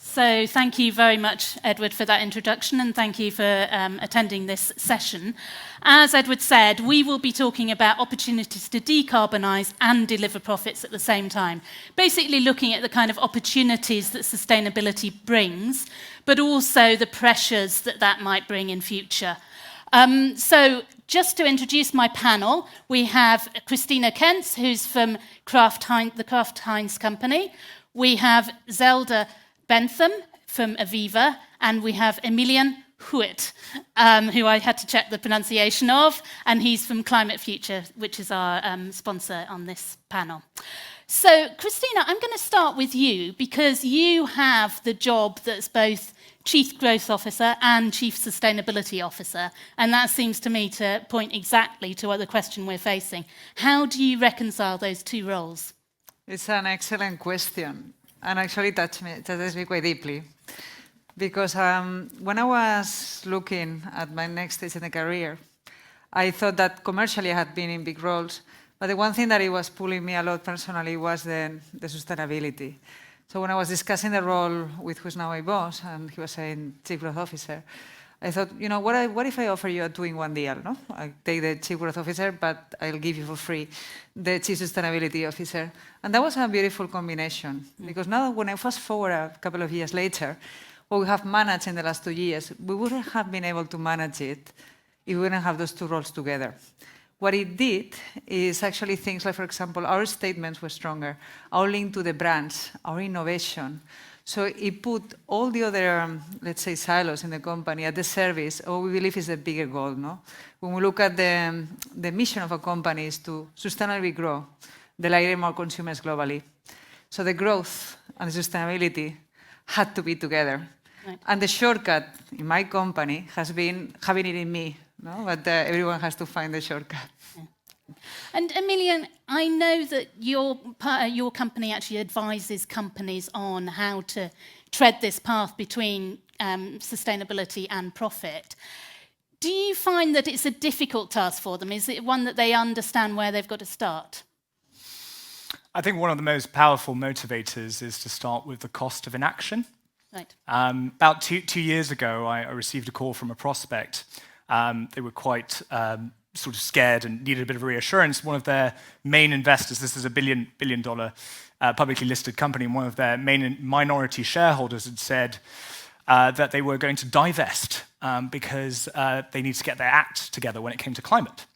So thank you very much, Edward, for that introduction, and thank you for attending this session. As Edward said, we will be talking about opportunities to decarbonise and deliver profits at the same time, basically looking at the kind of opportunities that sustainability brings, but also the pressures that that might bring in future. So just to introduce my panel, we have Christina Kentz, who's from the Kraft Heinz company. We have Zelda Bentham from Aviva, and we have Emilian Huet, who I had to check the pronunciation of, and he's from Climate Future, which is our sponsor on this panel. So, Christina, I'm going to start with you because you have the job that's both Chief Growth Officer and Chief Sustainability Officer, and that seems to me to point exactly to the question we're facing. How do you reconcile those two roles? It's an excellent question, and actually touches me quite deeply. Because when I was looking at my next stage in the career, I thought that commercially I had been in big roles, but the one thing that it was pulling me a lot personally was the sustainability. So when I was discussing the role with who's now my boss, and he was saying Chief Growth Officer, I thought, you know, what if I offer you a two-in-one deal? No? I take the Chief Growth Officer, but I'll give you for free the Chief Sustainability Officer. And that was a beautiful combination, because now when I fast forward a couple of years later, what we have managed in the last 2 years, we wouldn't have been able to manage it if we wouldn't have those two roles together. What it did is actually things like, for example, our statements were stronger, our link to the brands, our innovation. So it put all the other, let's say, silos in the company at the service of what we believe is the bigger goal. No? When we look at the mission of a company is to sustainably grow, delighting more consumers globally. So the growth and the sustainability had to be together. Right. And the shortcut in my company has been having it in me, no? But everyone has to find the shortcut. Yeah. And Emilian, I know that your company actually advises companies on how to tread this path between sustainability and profit. Do you find that it's a difficult task for them? Is it one that they understand where they've got to start? I think one of the most powerful motivators is to start with the cost of inaction. Right. About two years ago, I received a call from a prospect. They were quite sort of scared and needed a bit of reassurance. One of their main investors, this is a billion dollar publicly listed company, and one of their main minority shareholders had said that they were going to divest because they need to get their act together when it came to climate.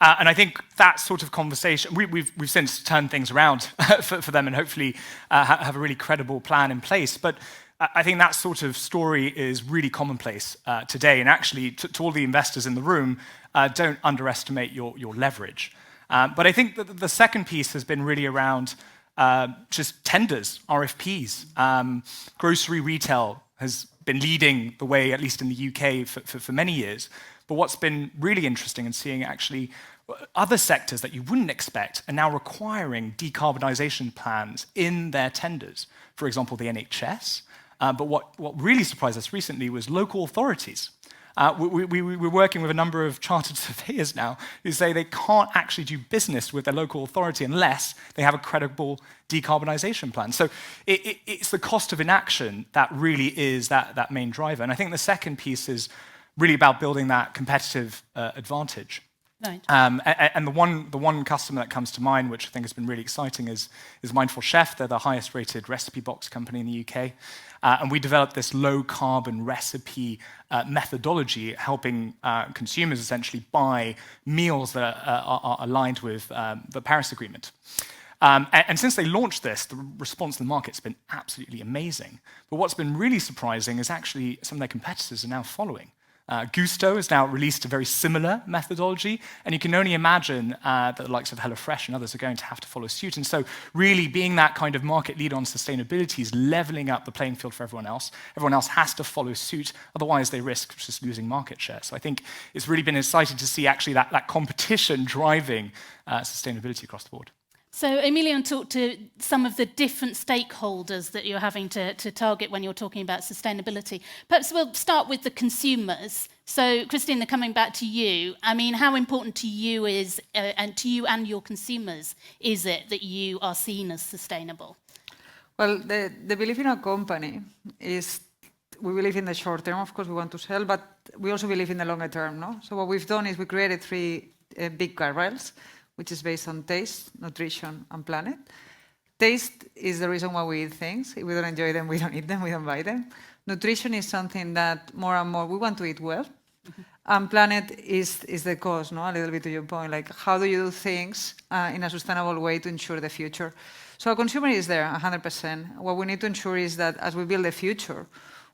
And I think that sort of conversation, we've since turned things around for them and hopefully have a really credible plan in place. But I think that sort of story is really commonplace today. And actually, to all the investors in the room, don't underestimate your leverage. But I think that the second piece has been really around just tenders, RFPs. Grocery retail has been leading the way, at least in the UK, for many years. But what's been really interesting in seeing actually other sectors that you wouldn't expect are now requiring decarbonisation plans in their tenders. For example, the NHS. But what really surprised us recently was local authorities. We're working with a number of chartered surveyors now who say they can't actually do business with their local authority unless they have a credible decarbonisation plan. So it's the cost of inaction that really is that main driver. And I think the second piece is really about building that competitive advantage. Right. And the one customer that comes to mind, which I think has been really exciting, is Mindful Chef. They're the highest rated recipe box company in the UK. And we developed this low carbon recipe methodology, helping consumers essentially buy meals that are aligned with the Paris Agreement. And since they launched this, the response to the market's been absolutely amazing. But what's been really surprising is actually some of their competitors are now following. Gusto has now released a very similar methodology, and you can only imagine that the likes of HelloFresh and others are going to have to follow suit. And so really being that kind of market leader on sustainability is leveling up the playing field for everyone else. Everyone else has to follow suit, otherwise they risk just losing market share. So I think it's really been exciting to see actually that competition driving sustainability across the board. So Emilian talked to some of the different stakeholders that you're having to target when you're talking about sustainability. Perhaps we'll start with the consumers. So Christina, coming back to you, I mean, how important to you is, and to you and your consumers, is it that you are seen as sustainable? Well, the belief in a company is we believe in the short term, of course, we want to sell, but we also believe in the longer term, no? So what we've done is we created three big guardrails, which is based on taste, nutrition, and planet. Taste is the reason why we eat things. If we don't enjoy them, we don't eat them, we don't buy them. Nutrition is something that more and more we want to eat well. And planet is the cause, no? A little bit to your point, like how do you do things in a sustainable way to ensure the future? So a consumer is there, 100%. What we need to ensure is that as we build the future,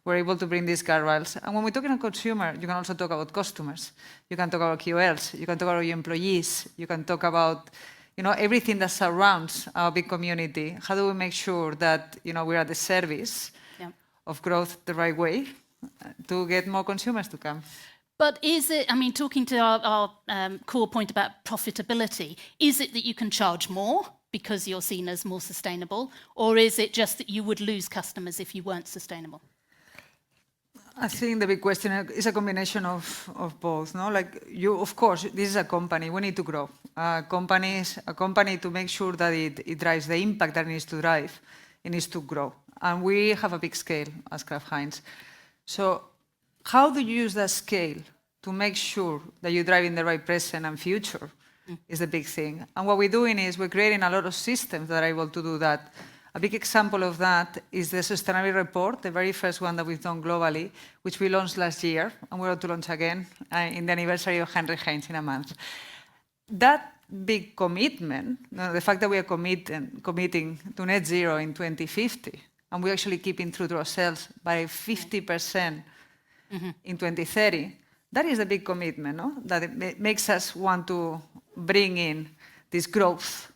we're able to bring these guardrails. And when we talk about consumer, you can also talk about customers. You can talk about QLs. You can talk about your employees. You can talk about everything that surrounds our big community. How do we make sure that we're at the service of growth the right way to get more consumers to come? But is it, I mean, talking to our core point about profitability, is it that you can charge more because you're seen as more sustainable, or is it just that you would lose customers if you weren't sustainable? I think the big question is a combination of both. No, like of course, this is a company. We need to grow. A company to make sure that it drives the impact that it needs to drive. It needs to grow, and we have a big scale as Kraft Heinz. So, how do you use that scale to make sure that you drive in the right present and future? Is the big thing. And what we're doing is we're creating a lot of systems that are able to do that. A big example of that is the sustainability report, the very first one that we've done globally, which we launched last year, and we're about to launch again in the anniversary of Henry Heinz in a month. That big commitment, the fact that we are committing to net zero in 2050, and we're actually keeping true to ourselves by 50% in 2030, that is a big commitment, no? That it makes us want to bring in this growth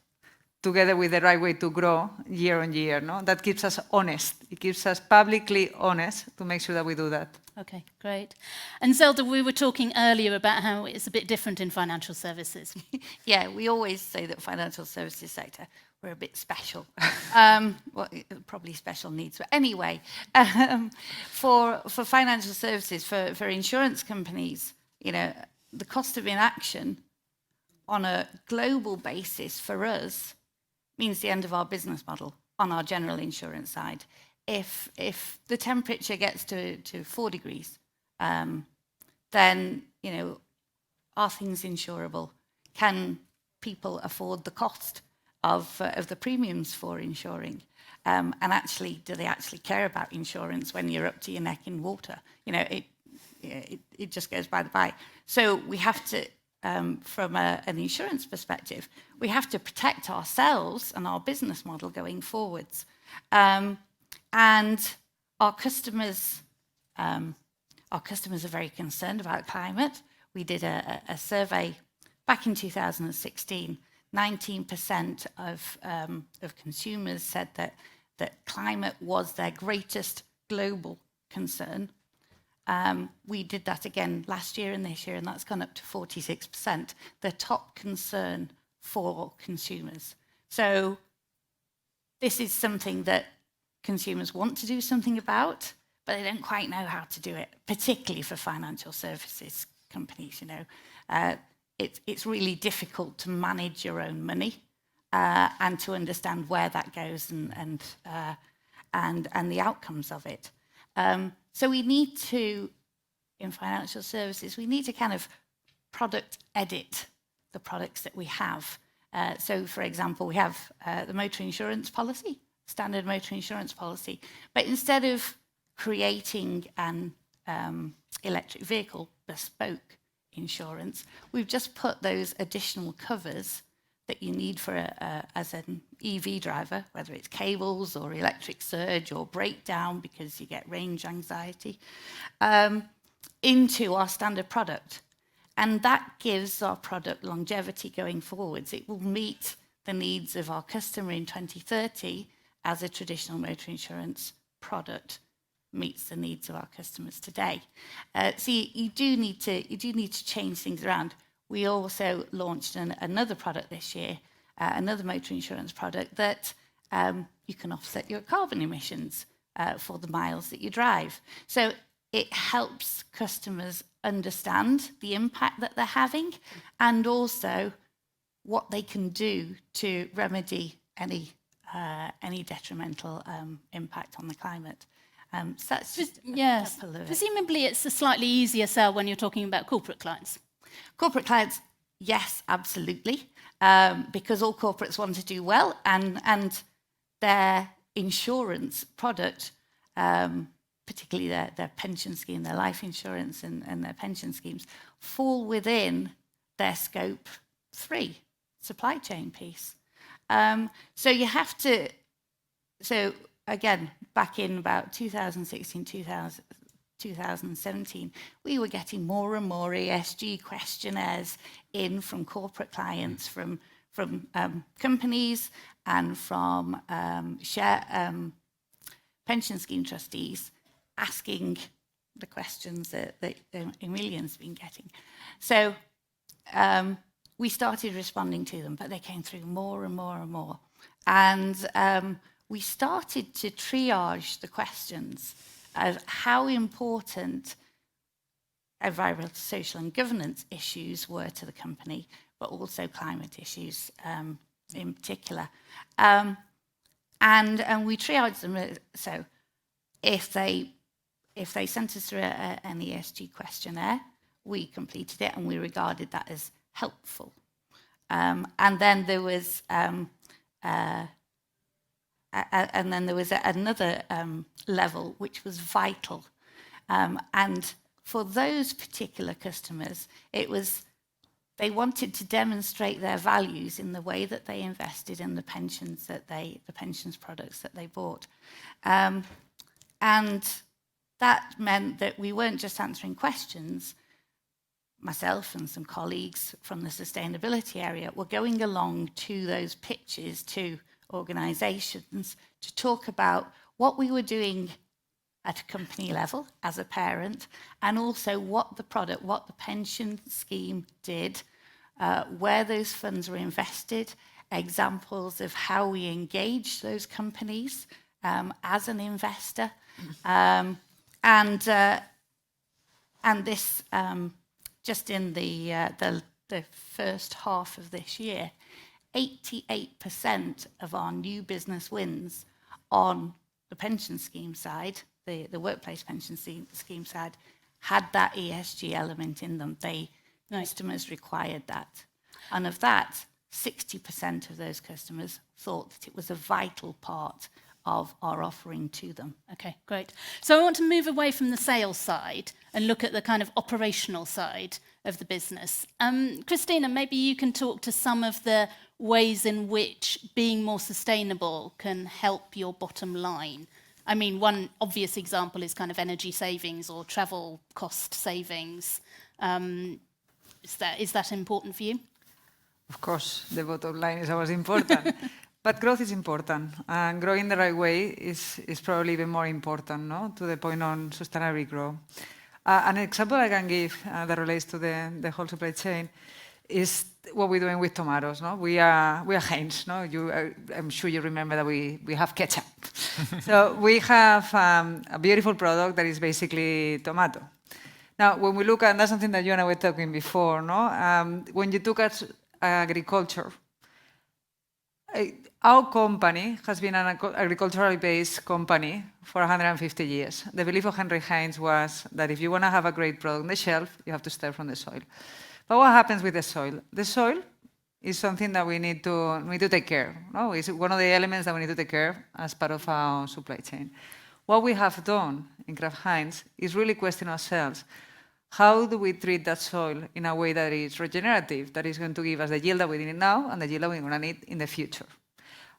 together with the right way to grow year on year, no? That keeps us honest. It keeps us publicly honest to make sure that we do that. Okay, great. And Zelda, we were talking earlier about how it's a bit different in financial services. Yeah, we always say that financial services sector, we're a bit special. Well, probably special needs. But anyway, for financial services, for insurance companies, the cost of inaction on a global basis for us means the end of our business model on our general insurance side. If the temperature gets to 4 degrees, then are things insurable? Can people afford the cost of the premiums for insuring? And actually, do they actually care about insurance when you're up to your neck in water? It just goes by the by. So we have to, from an insurance perspective, we have to protect ourselves and our business model going forwards. And our customers are very concerned about climate. We did a survey back in 2016. 19% of consumers said that climate was their greatest global concern. We did that again last year and this year, and that's gone up to 46%, the top concern for consumers. So this is something that consumers want to do something about, but they don't quite know how to do it, particularly for financial services companies. It's really difficult to manage your own money and to understand where that goes and the outcomes of it. So we need to, in financial services, we need to kind of product edit the products that we have. So, for example, we have the motor insurance policy, standard motor insurance policy, but instead of creating an electric vehicle bespoke insurance, we've just put those additional covers that you need for as an EV driver, whether it's cables or electric surge or breakdown because you get range anxiety, into our standard product. And that gives our product longevity going forwards. It will meet the needs of our customer in 2030 as a traditional motor insurance product meets the needs of our customers today. So you do need to change things around. We also launched another product this year, another motor insurance product that you can offset your carbon emissions for the miles that you drive. So it helps customers understand the impact that they're having and also what they can do to remedy any any detrimental impact on the climate. So that's just Yes. a couple of it. Presumably it's a slightly easier sell when you're talking about corporate clients. Corporate clients, yes, absolutely, because all corporates want to do well, and their insurance product, particularly their pension scheme, their life insurance and their pension schemes, fall within their scope 3 supply chain piece. So you have to, so again, back in about 2016, 2017, we were getting more and more ESG questionnaires in from corporate clients, from companies and from pension scheme trustees, asking the questions that Emilian's been getting. So we started responding to them, but they came through more and more and more. And we started to triage the questions of how important environmental, social and governance issues were to the company, but also climate issues in particular. And we triaged them. So if they sent us through an ESG questionnaire, we completed it and we regarded that as helpful. And then there was another level which was vital. And for those particular customers, it was they wanted to demonstrate their values in the way that they invested in the pensions products that they bought. And that meant that we weren't just answering questions. Myself and some colleagues from the sustainability area were going along to those pitches to organisations to talk about what we were doing at a company level as a parent, and also what the pension scheme did, where those funds were invested, examples of how we engage those companies as an investor, and this just in the first half of this year, 88% of our new business wins on the pension scheme side, the workplace pension scheme side, had that ESG element in them. Customers required that. And of that, 60% of those customers thought that it was a vital part of our offering to them. Okay, great. So I want to move away from the sales side and look at the kind of operational side of the business. Christina, maybe you can talk to some of the ways in which being more sustainable can help your bottom line. I mean, one obvious example is kind of energy savings or travel cost savings. Is that important for you? Of course, the bottom line is always important. But growth is important, and growing the right way is probably even more important, no? To the point on sustainability growth. An example I can give that relates to the whole supply chain is what we're doing with tomatoes. No? We are Heinz. No? I'm sure you remember that we have ketchup. So we have a beautiful product that is basically tomato. Now, when we look at, that's something that you and I were talking before, no? When you look at agriculture, our company has been an agriculturally based company for 150 years. The belief of Henry Heinz was that if you want to have a great product on the shelf, you have to start from the soil. But what happens with the soil? The soil is something that we need to take care of. No? It's one of the elements that we need to take care of as part of our supply chain. What we have done in Kraft Heinz is really question ourselves, how do we treat that soil in a way that is regenerative, that is going to give us the yield that we need now and the yield that we're going to need in the future?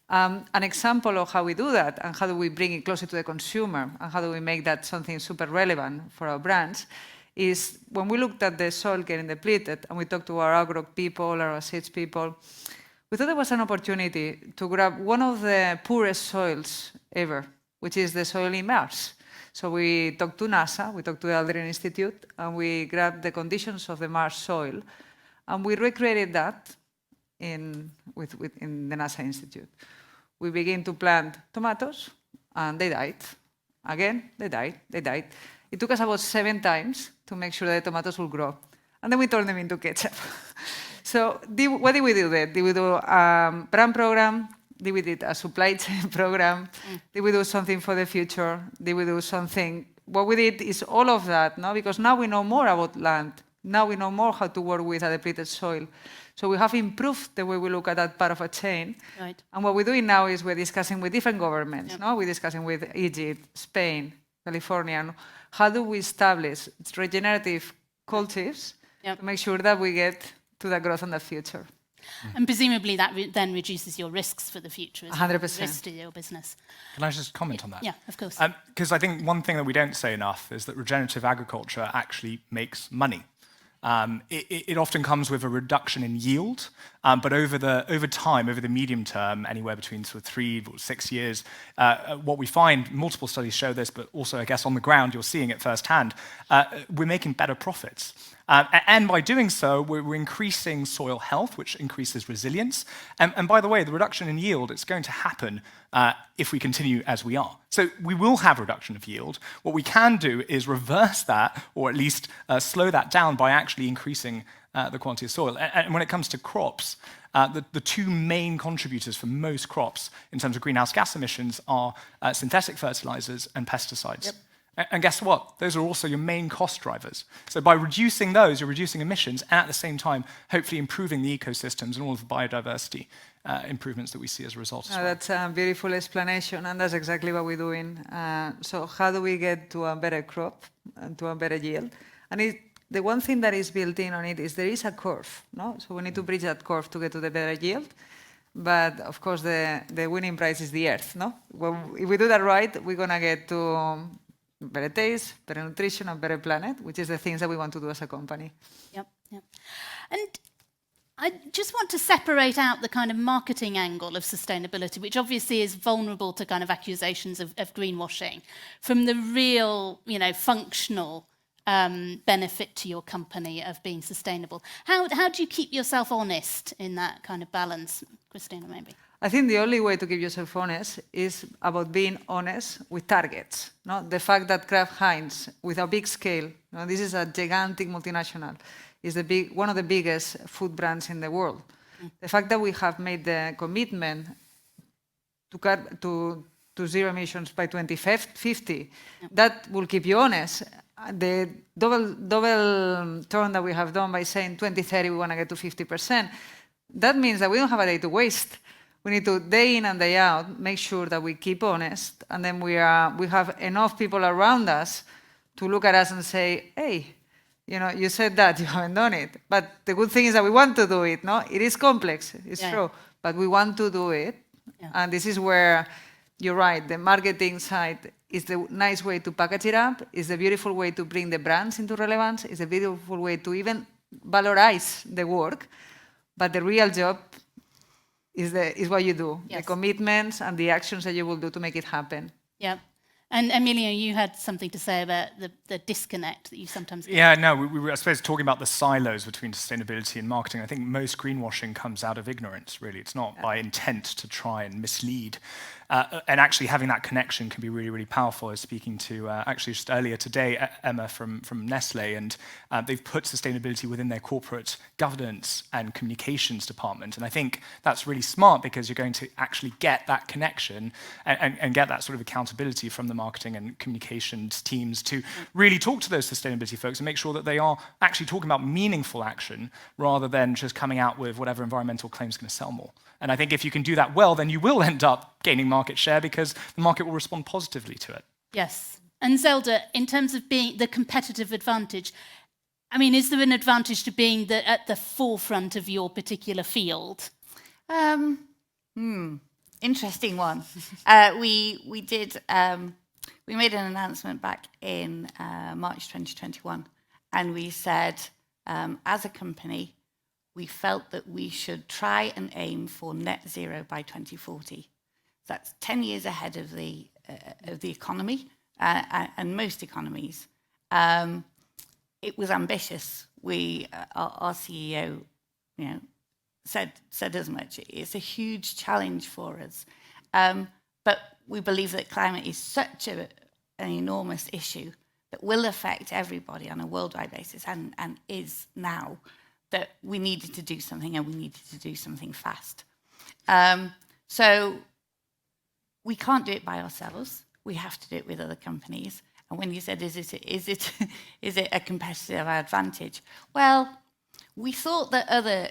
An example of how we do that and how do we bring it closer to the consumer and how do we make that something super relevant for our brands is when we looked at the soil getting depleted and we talked to our agro people, our seeds people, we thought there was an opportunity to grab one of the poorest soils ever, which is the soil in Mars. So we talked to NASA, we talked to the Aldrin Institute, and we grabbed the conditions of the Mars soil, and we recreated that in the NASA Institute. We began to plant tomatoes, and they died. Again, they died. It took us about 7 times to make sure that the tomatoes will grow. And then we turned them into ketchup. So what did we do then? Did we do a brand program? Did we did a supply chain program? Did we do something for the future? Did we do something? What we did is all of that, no? Because now we know more about land. Now we know more how to work with a depleted soil. So we have improved the way we look at that part of a chain. Right. And what we're doing now is we're discussing with different governments, no? We're discussing with Egypt, Spain, California. And how do we establish regenerative cultives to make sure that we get to the growth in the future? And presumably that then reduces your risks for the future as well, 100%. risks to your business. Can I just comment on that? Yeah, of course. Because I think one thing that we don't say enough is that regenerative agriculture actually makes money. It often comes with a reduction in yield, but over time, over the medium term, anywhere between sort of 3 or 6 years, what we find, multiple studies show this, but also I guess on the ground you're seeing it firsthand, we're making better profits. And by doing so, we're increasing soil health, which increases resilience. And by the way, the reduction in yield, it's going to happen if we continue as we are. So we will have reduction of yield. What we can do is reverse that, or at least slow that down by actually increasing the quantity of soil. And when it comes to crops, the two main contributors for most crops in terms of greenhouse gas emissions are synthetic fertilizers and pesticides. Yep. And guess what? Those are also your main cost drivers. So by reducing those, you're reducing emissions, and at the same time, hopefully improving the ecosystems and all of the biodiversity improvements that we see as a result as well. That's a beautiful explanation, and that's exactly what we're doing. So how do we get to a better crop and to a better yield? And the one thing that is built in on it is there is a curve, no? So we need to bridge that curve to get to the better yield. But of course, the winning prize is the earth, no? Well, if we do that right, we're going to get to better taste, better nutrition, and better planet, which is the things that we want to do as a company. Yep. And I just want to separate out the kind of marketing angle of sustainability, which obviously is vulnerable to kind of accusations of greenwashing, from the real, functional benefit to your company of being sustainable. How do you keep yourself honest in that kind of balance? Christina, maybe. I think the only way to keep yourself honest is about being honest with targets. No? The fact that Kraft Heinz, with a big scale, this is a gigantic multinational, is one of the biggest food brands in the world. The fact that we have made the commitment to zero emissions by 2050, that will keep you honest. The double turn that we have done by saying 2030 we want to get to 50%, that means that we don't have a day to waste. We need to, day in and day out, make sure that we keep honest, and then we have enough people around us to look at us and say, hey, you said that, you haven't done it. But the good thing is that we want to do it, no? It is complex, it's true, but we want to do it. Yeah. And this is where, you're right, the marketing side is the nice way to package it up, is the beautiful way to bring the brands into relevance, is a beautiful way to even valorize the work, but the real job is what you do, the commitments and the actions that you will do to make it happen. Yeah. And Emilio, you had something to say about the disconnect that you sometimes get. Yeah, no, we were, I suppose, talking about the silos between sustainability and marketing. I think most greenwashing comes out of ignorance, really. It's not by intent to try and mislead. And actually having that connection can be really, really powerful. I was speaking to, actually just earlier today, Emma from Nestle, and they've put sustainability within their corporate governance and communications department. And I think that's really smart because you're going to actually get that connection and get that sort of accountability from the marketing and communications teams to really talk to those sustainability folks and make sure that they are actually talking about meaningful action rather than just coming out with whatever environmental claim is going to sell more. And I think if you can do that well, then you will end up gaining market share because the market will respond positively to it. Yes. And Zelda, in terms of being the competitive advantage, I mean, is there an advantage to being at the forefront of your particular field? Interesting one. We made an announcement back in March 2021, and we said, as a company, we felt that we should try and aim for net zero by 2040. That's 10 years ahead of the economy and most economies. It was ambitious. Our CEO, said as much. It's a huge challenge for us, but we believe that climate is such an enormous issue that will affect everybody on a worldwide basis, and is now, that we needed to do something, and we needed to do something fast. So we can't do it by ourselves. We have to do it with other companies. And when you said, is it a competitive advantage? Well, we thought that other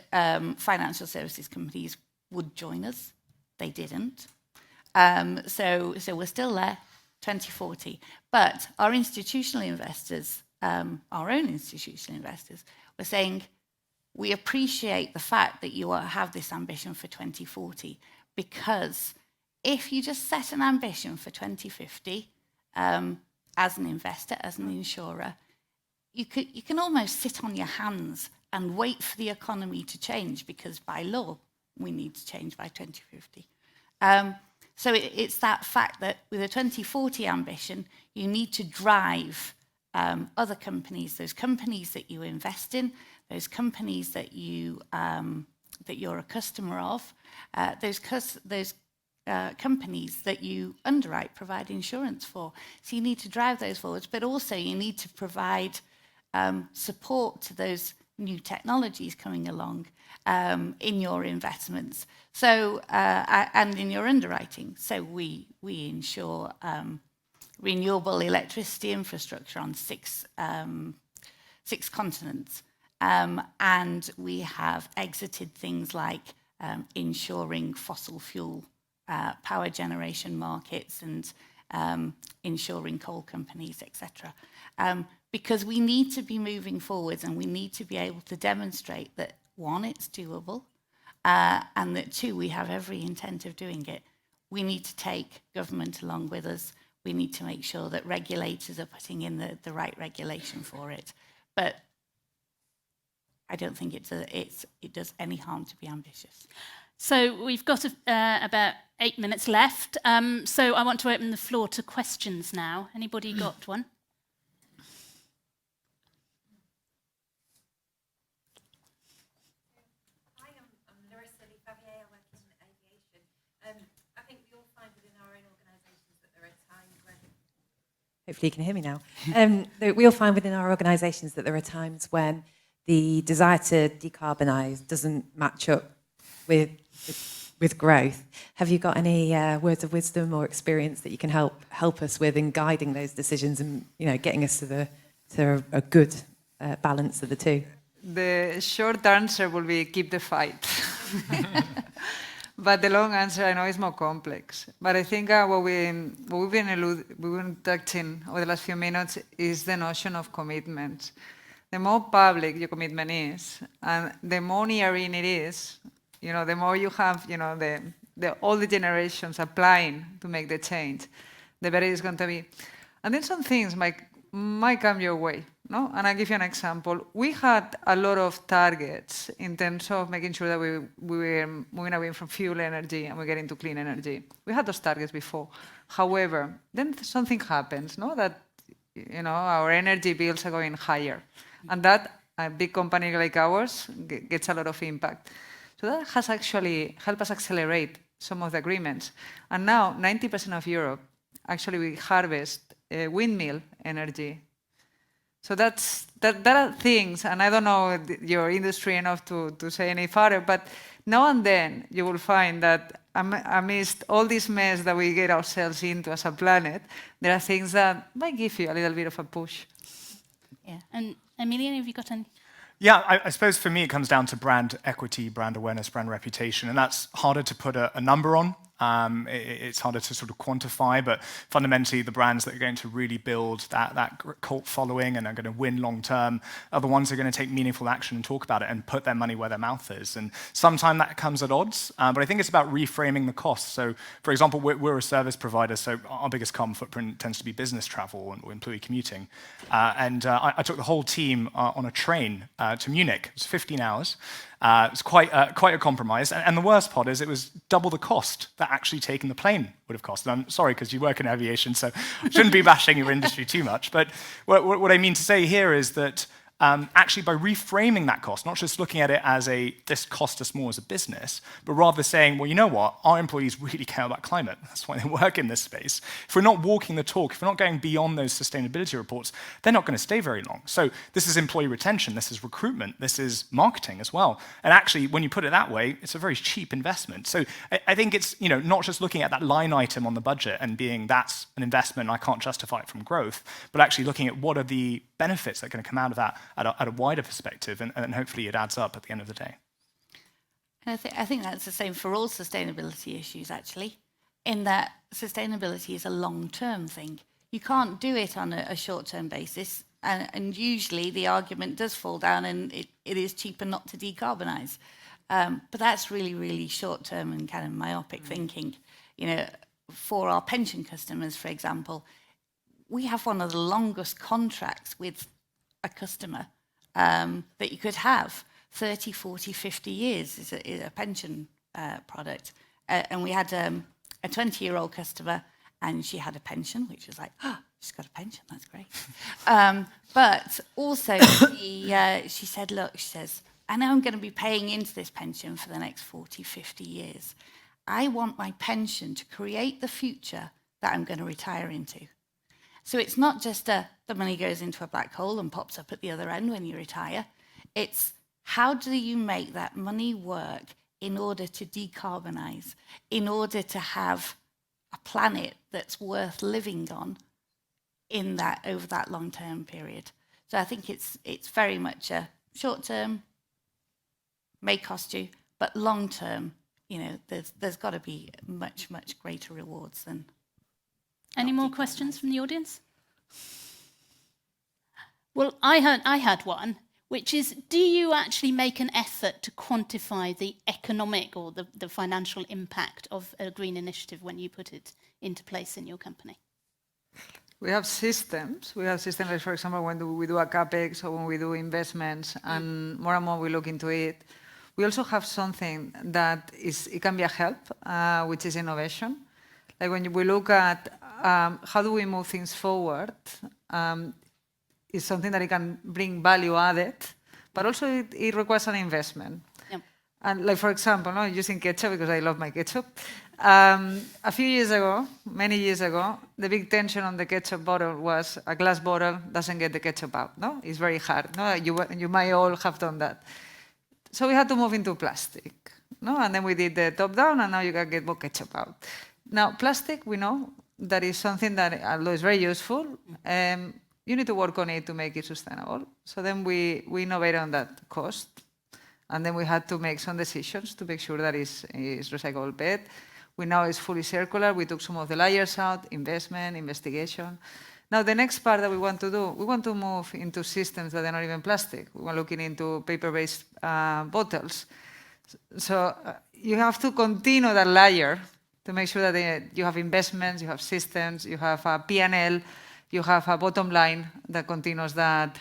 financial services companies would join us. They didn't. So we're still there, 2040. But our institutional investors, our own institutional investors, were saying, we appreciate the fact that you have this ambition for 2040, because if you just set an ambition for 2050, as an investor, as an insurer, you can almost sit on your hands and wait for the economy to change, because by law, we need to change by 2050. So it's that fact that with a 2040 ambition, you need to drive other companies, those companies that you invest in, those companies that you're a customer of, those companies that you underwrite, provide insurance for. So you need to drive those forwards, but also you need to provide support to those new technologies coming along in your investments. So and in your underwriting. So we insure renewable electricity infrastructure on six continents. And we have exited things like insuring fossil fuel power generation markets and insuring coal companies, etc. Because we need to be moving forwards, and we need to be able to demonstrate that, one, it's doable, and that, two, we have every intent of doing it. We need to take government along with us. We need to make sure that regulators are putting in the right regulation for it. But I don't think it does any harm to be ambitious. So we've got about 8 minutes left. So I want to open the floor to questions now. Anybody got one? Hi, I'm Larissa Lee-Favier. I work in aviation. I think we all find within our own organisations that there are times when... Hopefully you can hear me now. We all find within our organisations that there are times when the desire to decarbonise doesn't match up with growth. Have you got any words of wisdom or experience that you can help us with in guiding those decisions and getting us to a good balance of the two? The short answer will be keep the fight. But the long answer, I know, is more complex. But I think what we've been touching over the last few minutes is the notion of commitment. The more public your commitment is, and the more near in it is, the more you have, all the generations applying to make the change, the better it's going to be. And then some things might come your way, no? And I'll give you an example. We had a lot of targets in terms of making sure that we were moving away from fuel energy and we get into clean energy. We had those targets before. However, then something happens, no? That, our energy bills are going higher. And that, a big company like ours, gets a lot of impact. So that has actually helped us accelerate some of the agreements. And now, 90% of Europe, actually, we harvest windmill energy. So that are things, and I don't know your industry enough to say any further, but now and then you will find that amidst all this mess that we get ourselves into as a planet, there are things that might give you a little bit of a push. Yeah. And Emilian, have you got any? Yeah, I suppose for me it comes down to brand equity, brand awareness, brand reputation, and that's harder to put a number on. It's harder to sort of quantify, but fundamentally the brands that are going to really build that cult following and are going to win long term are the ones that are going to take meaningful action and talk about it and put their money where their mouth is. And sometimes that comes at odds, but I think it's about reframing the costs. So, for example, we're a service provider, so our biggest carbon footprint tends to be business travel or employee commuting. And I took the whole team on a train to Munich. It was 15 hours. It's quite a compromise. And the worst part is it was double the cost that actually taking the plane would have cost. And I'm sorry, because you work in aviation, so I shouldn't be bashing your industry too much. But what I mean to say here is that actually by reframing that cost, not just looking at it as this cost us more as a business, but rather saying, well, you know what, our employees really care about climate. That's why they work in this space. If we're not walking the talk, if we're not going beyond those sustainability reports, they're not going to stay very long. So this is employee retention, this is recruitment, this is marketing as well. And actually, when you put it that way, it's a very cheap investment. So I think it's not just looking at that line item on the budget and being that's an investment, I can't justify it from growth, but actually looking at what are the benefits that are going to come out of that at a wider perspective, and hopefully it adds up at the end of the day. And I think that's the same for all sustainability issues, actually, in that sustainability is a long-term thing. You can't do it on a short-term basis, and usually the argument does fall down and it is cheaper not to decarbonise. But that's really, really short-term and kind of myopic thinking. For our pension customers, for example, we have one of the longest contracts with a customer that you could have. 30, 40, 50 years is a pension product. And we had a 20-year-old customer, and she had a pension, which was like, oh, she's got a pension, that's great. But also, she said, look, she says, I know I'm going to be paying into this pension for the next 40, 50 years. I want my pension to create the future that I'm going to retire into. So it's not just the money goes into a black hole and pops up at the other end when you retire. It's how do you make that money work in order to decarbonise, in order to have a planet that's worth living on over that long-term period. So I think it's very much a short-term, may cost you, but long-term, there's got to be much, much greater rewards than. Any more questions from the audience? Well, I had one, which is, do you actually make an effort to quantify the economic or the financial impact of a green initiative when you put it into place in your company? We have systems. We have systems, like, for example, when we do a CapEx or when we do investments, and more we look into it. We also have something that it can be a help, which is innovation. Like when we look at how do we move things forward, it's something that it can bring value added, but also it requires an investment. Yep. And like, for example, using ketchup, because I love my ketchup. A few years ago, many years ago, the big tension on the ketchup bottle was a glass bottle doesn't get the ketchup out. No, it's very hard. No, you might all have done that. So we had to move into plastic. No, and then we did the top down, and now you can get more ketchup out. Now, plastic, we know that is something that, although it's very useful, you need to work on it to make it sustainable. So then we innovate on that cost, and then we had to make some decisions to make sure that it's recyclable PET. We know it's fully circular. We took some of the layers out, investment, investigation. Now, the next part that we want to do, we want to move into systems that are not even plastic. We want looking into paper-based bottles. So you have to continue that layer to make sure that you have investments, you have systems, you have a P&L, you have a bottom line that continues that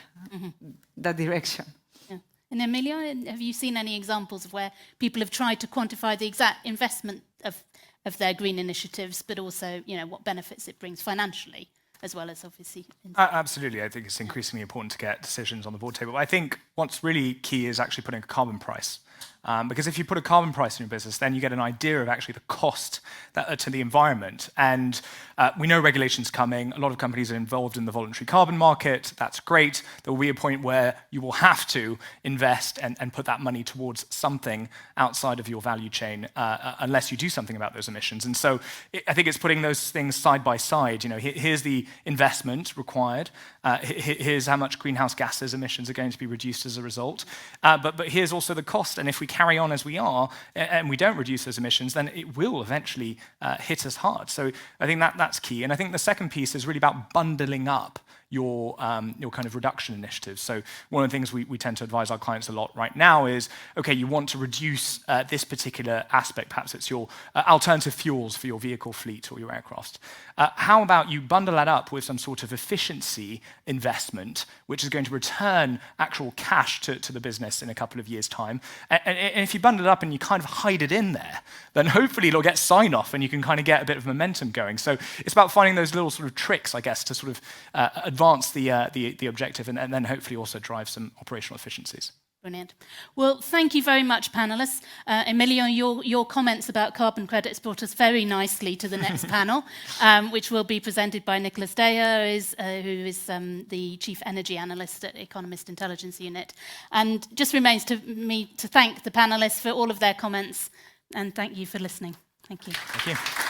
direction. Yeah. And Emilia, have you seen any examples of where people have tried to quantify the exact investment of their green initiatives, but also, what benefits it brings financially, as well as obviously. Absolutely, I think it's increasingly important to get decisions on the board table. I think what's really key is actually putting a carbon price. Because if you put a carbon price in your business, then you get an idea of actually the cost to the environment. And we know regulations coming. A lot of companies are involved in the voluntary carbon market. That's great. There will be a point where you will have to invest and put that money towards something outside of your value chain, unless you do something about those emissions. And so I think it's putting those things side by side. Here's the investment required. Here's how much greenhouse gases emissions are going to be reduced as a result. But here's also the cost. And if we carry on as we are and we don't reduce those emissions, then it will eventually hit us hard. So I think that's key. And I think the second piece is really about bundling up your kind of reduction initiatives. So one of the things we tend to advise our clients a lot right now is, okay, you want to reduce this particular aspect. Perhaps it's your alternative fuels for your vehicle fleet or your aircraft. How about you bundle that up with some sort of efficiency investment, which is going to return actual cash to the business in a couple of years' time? And if you bundle it up and you kind of hide it in there, then hopefully it'll get sign-off and you can kind of get a bit of momentum going. So it's about finding those little sort of tricks, I guess, to sort of advance the objective and then hopefully also drive some operational efficiencies. Brilliant. Well, thank you very much, panellists. Emilio, your comments about carbon credits brought us very nicely to the next panel, which will be presented by Nicholas Deyer, who is the Chief Energy Analyst at Economist Intelligence Unit. And just remains to me to thank the panellists for all of their comments, and thank you for listening. Thank you. Thank you.